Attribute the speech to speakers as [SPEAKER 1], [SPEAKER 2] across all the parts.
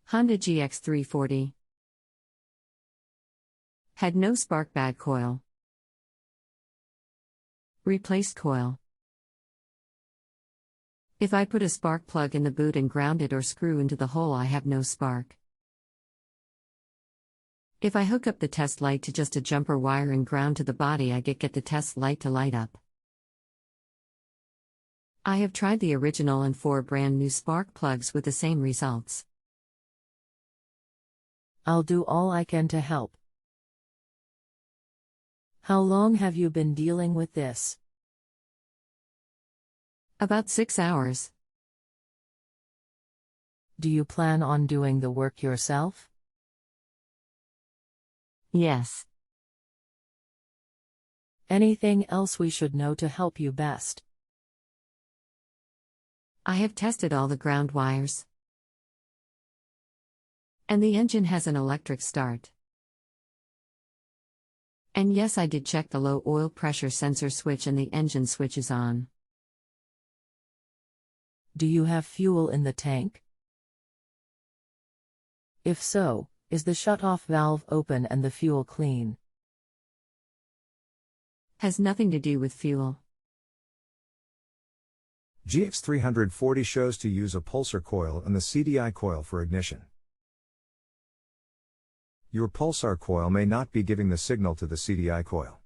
[SPEAKER 1] Honda gx340. Had no spark, bad coil. Replaced coil. If I put a spark plug in the boot and ground it or screw into the hole, I have no spark. If I hook up the test light to just a jumper wire and ground to the body, I get the test light to light up. I have tried the original and 4 brand new spark plugs with the same results.
[SPEAKER 2] I'll do all I can to help. How long have you been dealing with this?
[SPEAKER 1] About 6 hours.
[SPEAKER 2] Do you plan on doing the work yourself?
[SPEAKER 1] Yes.
[SPEAKER 2] Anything else we should know to help you best?
[SPEAKER 1] I have tested all the ground wires. And the engine has an electric start. And yes, I did check the low oil pressure sensor switch and the engine switch is on.
[SPEAKER 2] Do you have fuel in the tank? If so, is the shut-off valve open and the fuel clean?
[SPEAKER 1] Has nothing to do with fuel.
[SPEAKER 3] GX340 shows to use a Pulsar coil and the CDI coil for ignition. Your Pulsar coil may not be giving the signal to the CDI coil.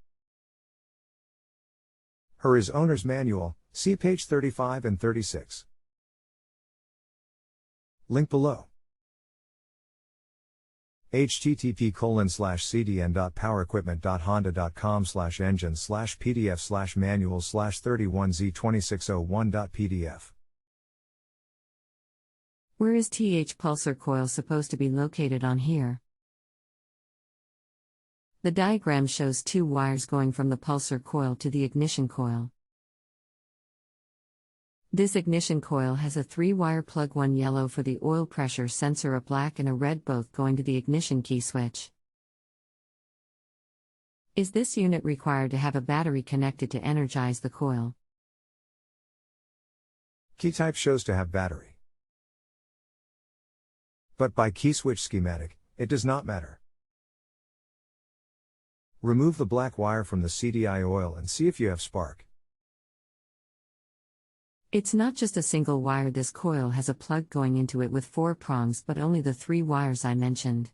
[SPEAKER 3] Here is owner's manual, see page 35 and 36. Link below. http://cdn.powerequipment.honda.com/engine/pdf/manuals/31z2601.pdf.
[SPEAKER 1] Where is TH Pulsar coil supposed to be located on here? The diagram shows 2 wires going from the Pulsar coil to the ignition coil. This ignition coil has a 3-wire plug, one yellow for the oil pressure sensor, a black and a red, both going to the ignition key switch. Is this unit required to have a battery connected to energize the coil?
[SPEAKER 3] Key type shows to have battery. But by key switch schematic, it does not matter. Remove the black wire from the CDI oil and see if you have spark.
[SPEAKER 1] It's not just a single wire. This coil has a plug going into it with 4 prongs, but only the 3 wires I mentioned.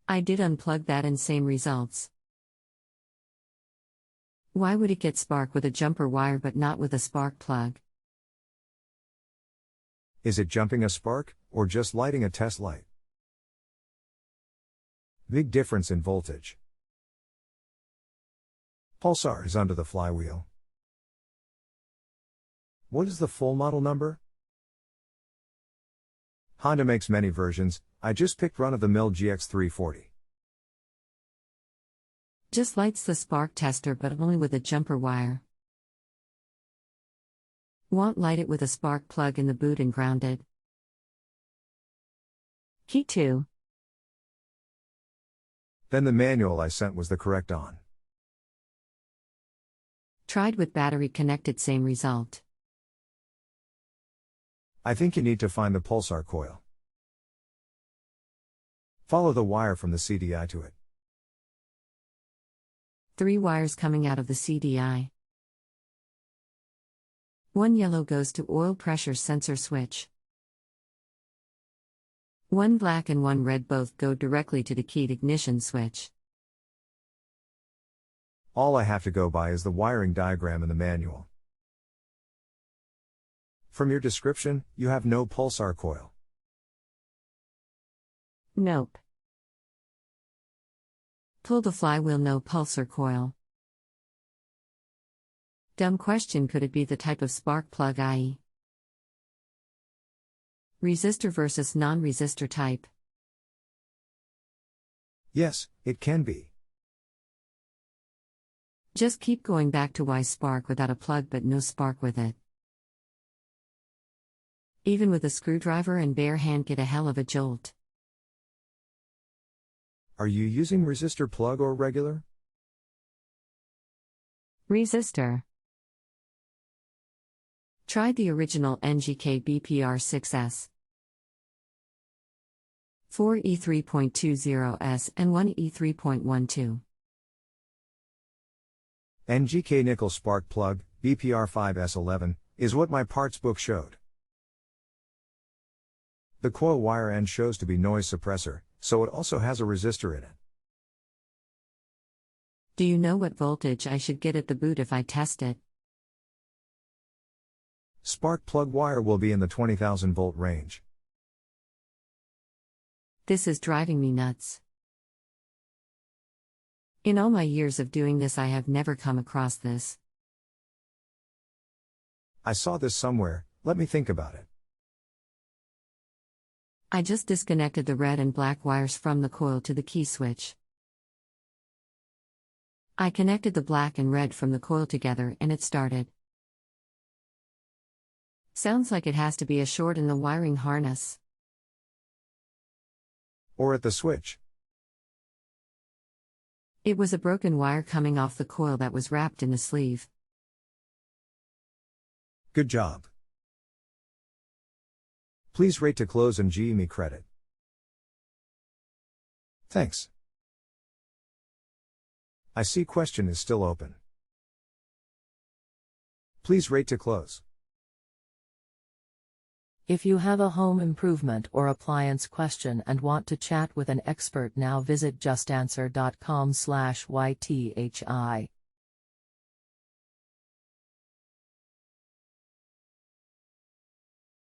[SPEAKER 1] I did unplug that and same results. Why would it get spark with a jumper wire but not with a spark plug?
[SPEAKER 3] Is it jumping a spark, or just lighting a test light? Big difference in voltage. Pulsar is under the flywheel. What is the full model number? Honda makes many versions, I just picked run-of-the-mill GX340.
[SPEAKER 1] Just lights the spark tester but only with a jumper wire. Won't light it with a spark plug in the boot and grounded. Key 2.
[SPEAKER 3] Then the manual I sent was the correct on.
[SPEAKER 1] Tried with battery connected, same result.
[SPEAKER 3] I think you need to find the Pulsar coil. Follow the wire from the CDI to it.
[SPEAKER 1] 3 wires coming out of the CDI. 1 yellow goes to oil pressure sensor switch. 1 black and 1 red both go directly to the keyed ignition switch.
[SPEAKER 3] All I have to go by is the wiring diagram in the manual. From your description, you have no Pulsar coil.
[SPEAKER 1] Nope. Pull the flywheel, no Pulsar coil. Dumb question, could it be the type of spark plug, i.e. resistor versus non-resistor type?
[SPEAKER 3] Yes, it can be.
[SPEAKER 1] Just keep going back to why spark without a plug but no spark with it. Even with a screwdriver and bare hand, get a hell of a jolt.
[SPEAKER 3] Are you using resistor plug or regular?
[SPEAKER 1] Resistor. Tried the original NGK BPR6S. 4 E3.20S and 1 E3.12.
[SPEAKER 3] NGK nickel spark plug, BPR5S11, is what my parts book showed. The coil wire end shows to be noise suppressor, so it also has a resistor in it.
[SPEAKER 1] Do you know what voltage I should get at the boot if I test it?
[SPEAKER 3] Spark plug wire will be in the 20,000 volt range.
[SPEAKER 1] This is driving me nuts. In all my years of doing this, I have never come across this.
[SPEAKER 3] I saw this somewhere, let me think about it.
[SPEAKER 1] I just disconnected the red and black wires from the coil to the key switch. I connected the black and red from the coil together and it started. Sounds like it has to be a short in the wiring harness.
[SPEAKER 3] Or at the switch.
[SPEAKER 1] It was a broken wire coming off the coil that was wrapped in the sleeve.
[SPEAKER 3] Good job. Please rate to close and give me credit. Thanks. I see question is still open. Please rate to close.
[SPEAKER 2] If you have a home improvement or appliance question and want to chat with an expert now, visit justanswer.com/ythi.